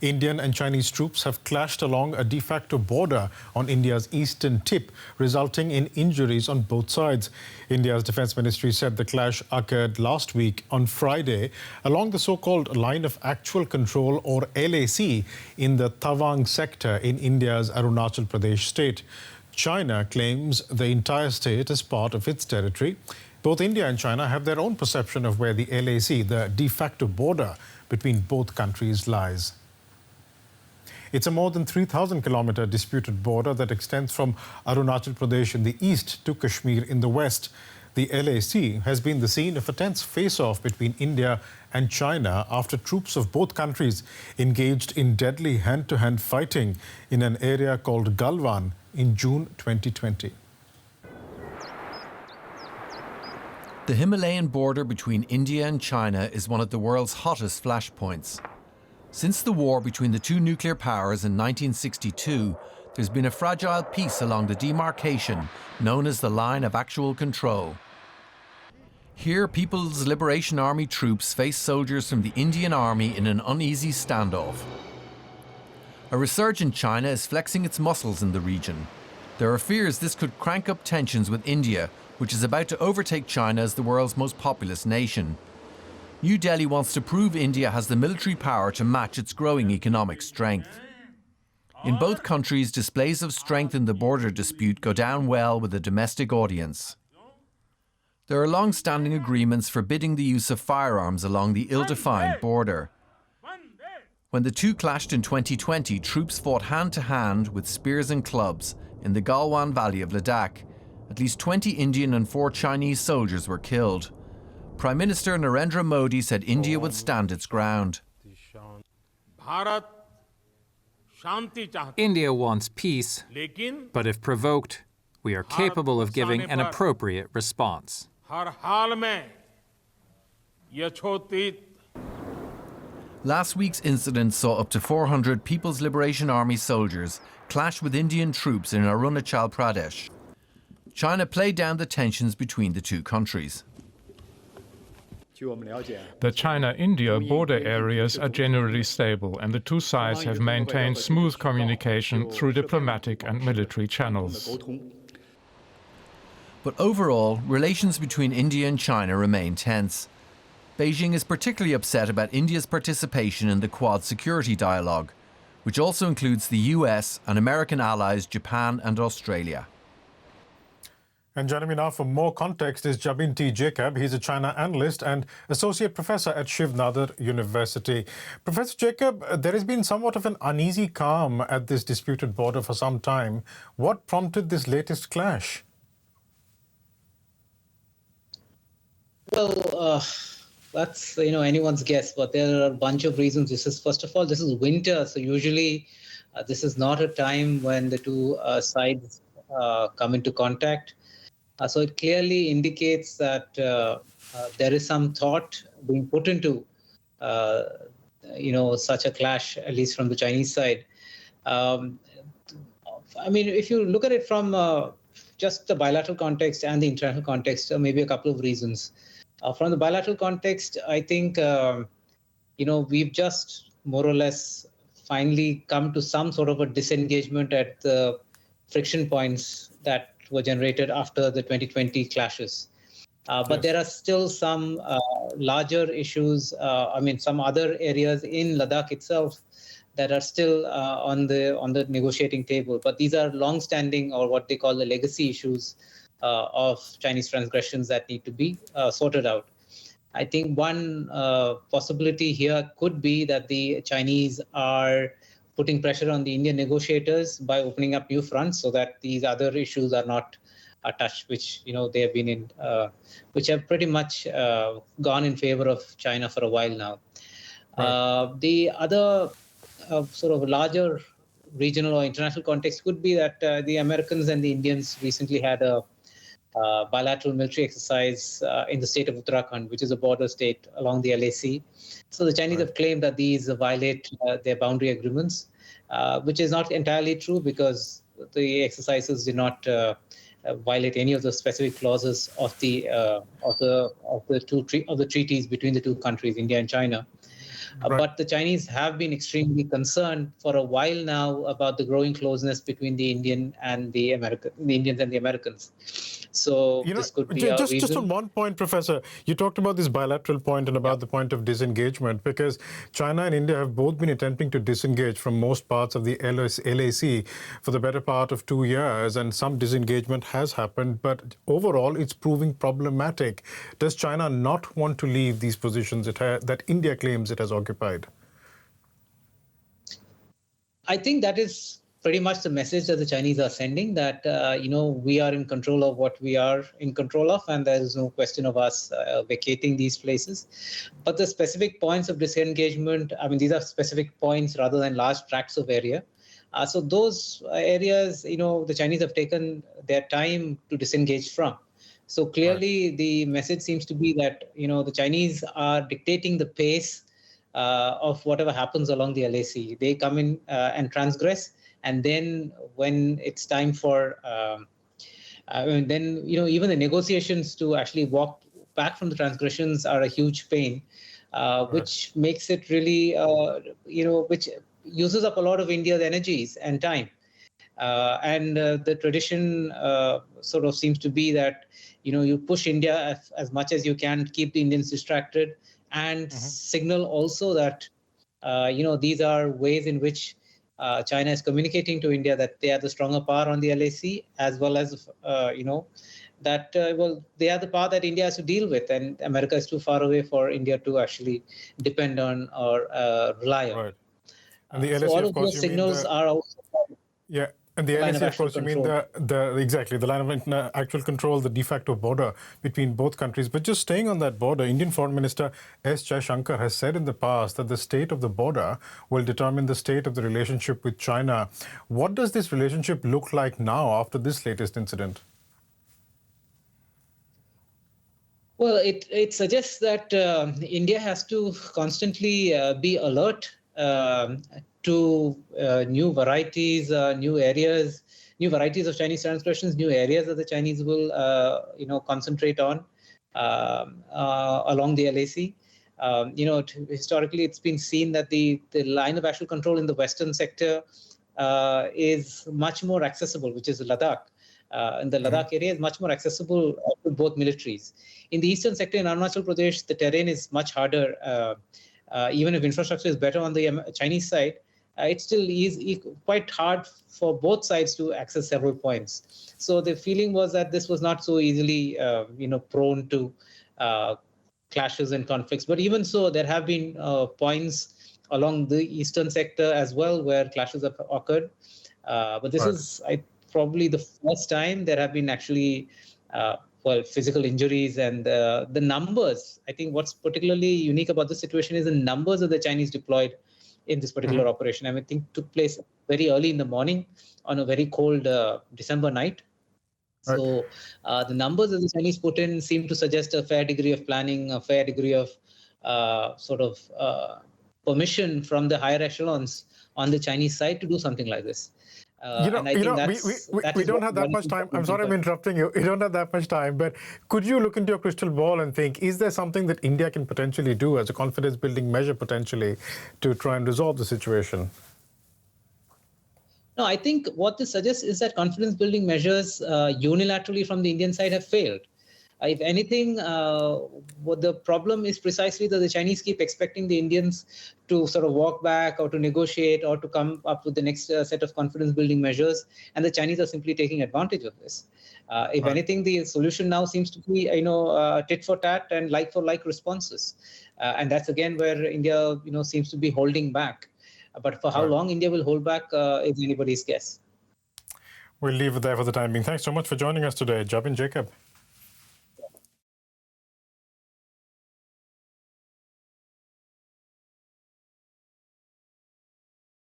Indian and Chinese troops have clashed along a de facto border on India's eastern tip, resulting in injuries on both sides. India's Defence Ministry said the clash occurred last week on Friday along the so-called Line of Actual Control, or LAC, in the Tawang sector in India's Arunachal Pradesh state. China claims the entire state as part of its territory. Both India and China have their own perception of where the LAC, the de facto border between both countries, lies. It's a more than 3,000-kilometre disputed border that extends from Arunachal Pradesh in the east to Kashmir in the west. The LAC has been the scene of a tense face-off between India and China after troops of both countries engaged in deadly hand-to-hand fighting in an area called Galwan in June 2020. The Himalayan border between India and China is one of the world's hottest flashpoints. Since the war between the two nuclear powers in 1962, there's been a fragile peace along the demarcation known as the Line of Actual Control. Here, People's Liberation Army troops face soldiers from the Indian Army in an uneasy standoff. A resurgent China is flexing its muscles in the region. There are fears this could crank up tensions with India, which is about to overtake China as the world's most populous nation. New Delhi wants to prove India has the military power to match its growing economic strength. In both countries, displays of strength in the border dispute go down well with a domestic audience. There are long-standing agreements forbidding the use of firearms along the ill-defined border. When the two clashed in 2020, troops fought hand-to-hand with spears and clubs in the Galwan Valley of Ladakh. At least 20 Indian and 4 Chinese soldiers were killed. Prime Minister Narendra Modi said India would stand its ground. India wants peace, but if provoked, we are capable of giving an appropriate response. Last week's incident saw up to 400 People's Liberation Army soldiers clash with Indian troops in Arunachal Pradesh. China played down the tensions between the two countries. The China-India border areas are generally stable, and the two sides have maintained smooth communication through diplomatic and military channels. But overall, relations between India and China remain tense. Beijing is particularly upset about India's participation in the Quad security dialogue, which also includes the US and American allies Japan and Australia. And joining me now for more context is Jabin T. Jacob. He's a China analyst and associate professor at Shiv Nadar University. Professor Jacob, there has been somewhat of an uneasy calm at this disputed border for some time. What prompted this latest clash? Well, that's anyone's guess, but there are a bunch of reasons. First of all, this is winter, so usually this is not a time when the two sides come into contact. So it clearly indicates that there is some thought being put into, such a clash, at least from the Chinese side. I mean, if you look at it from just the bilateral context and the international context, maybe a couple of reasons. From the bilateral context, I think, we've just more or less finally come to some sort of a disengagement at the friction points that were generated after the 2020 clashes. But there are still some larger issues, some other areas in Ladakh itself that are still on the negotiating table. But these are long-standing, or what they call the legacy issues of Chinese transgressions that need to be sorted out. I think one possibility here could be that the Chinese are putting pressure on the Indian negotiators by opening up new fronts so that these other issues are not touched, which they have been in, which have pretty much gone in favor of China for a while now. Right. The other sort of larger regional or international context could be that the Americans and the Indians recently had a bilateral military exercise in the state of Uttarakhand, which is a border state along the LAC. So the Chinese have claimed that these violate their boundary agreements, which is not entirely true because the exercises did not violate any of the specific clauses of the treaties between the two countries, India and China. But the Chinese have been extremely concerned for a while now about the growing closeness between the Indians and the Americans. So this could be a reason. Just on one point, Professor, you talked about this bilateral point and about the point of disengagement, because China and India have both been attempting to disengage from most parts of the LAC for the better part of 2 years, and some disengagement has happened, but overall it's proving problematic. Does China not want to leave these positions that India claims it has occupied? I think that is pretty much the message that the Chinese are sending, that, we are in control of what we are in control of, and there is no question of us vacating these places. But the specific points of disengagement, I mean, these are specific points rather than large tracts of area. So those areas, the Chinese have taken their time to disengage from. So clearly the message seems to be that, the Chinese are dictating the pace of whatever happens along the LAC. They come in and transgress. And then when it's time for, even the negotiations to actually walk back from the transgressions are a huge pain, which makes it really, which uses up a lot of India's energies and time. And the tradition sort of seems to be that, you push India as much as you can, keep the Indians distracted, and signal also that, these are ways in which China is communicating to India that they are the stronger power on the LAC, as well as, that, they are the power that India has to deal with, and America is too far away for India to actually depend on or rely on. Right. And the LAC, so all of of course, those signals are also... Yeah. And the LAC, of course, you mean the line of actual control, the de facto border between both countries. But just staying on that border, Indian Foreign Minister S. Jaishankar has said in the past that the state of the border will determine the state of the relationship with China. What does this relationship look like now after this latest incident? Well, it suggests that India has to constantly be alert to new varieties, new areas, new varieties of Chinese transgressions, new areas that the Chinese will, concentrate on along the LAC. Historically, it's been seen that the line of actual control in the western sector is much more accessible, which is Ladakh. In the Ladakh area is much more accessible to both militaries. In the eastern sector, in Arunachal Pradesh, the terrain is much harder. Even if infrastructure is better on the Chinese side, it still is quite hard for both sides to access several points. So the feeling was that this was not so easily, prone to clashes and conflicts. But even so, there have been points along the eastern sector as well where clashes have occurred. But this is probably the first time there have been actually, physical injuries, and the numbers. I think what's particularly unique about this situation is the numbers of the Chinese deployed in this particular operation. I think took place very early in the morning on a very cold December night. So the numbers that the Chinese put in seem to suggest a fair degree of planning, a fair degree of permission from the higher echelons on the Chinese side to do something like this. We don't have that much time. I'm sorry I'm interrupting you. We don't have that much time, but could you look into your crystal ball and think, is there something that India can potentially do as a confidence-building measure potentially to try and resolve the situation? No, I think what this suggests is that confidence-building measures unilaterally from the Indian side have failed. If anything, what the problem is precisely that the Chinese keep expecting the Indians to sort of walk back or to negotiate or to come up with the next set of confidence-building measures, and the Chinese are simply taking advantage of this. If anything, the solution now seems to be, tit for tat and like for like responses, and that's again where India, seems to be holding back. But for how long India will hold back is anybody's guess. We'll leave it there for the time being. Thanks so much for joining us today, Jabin Jacob.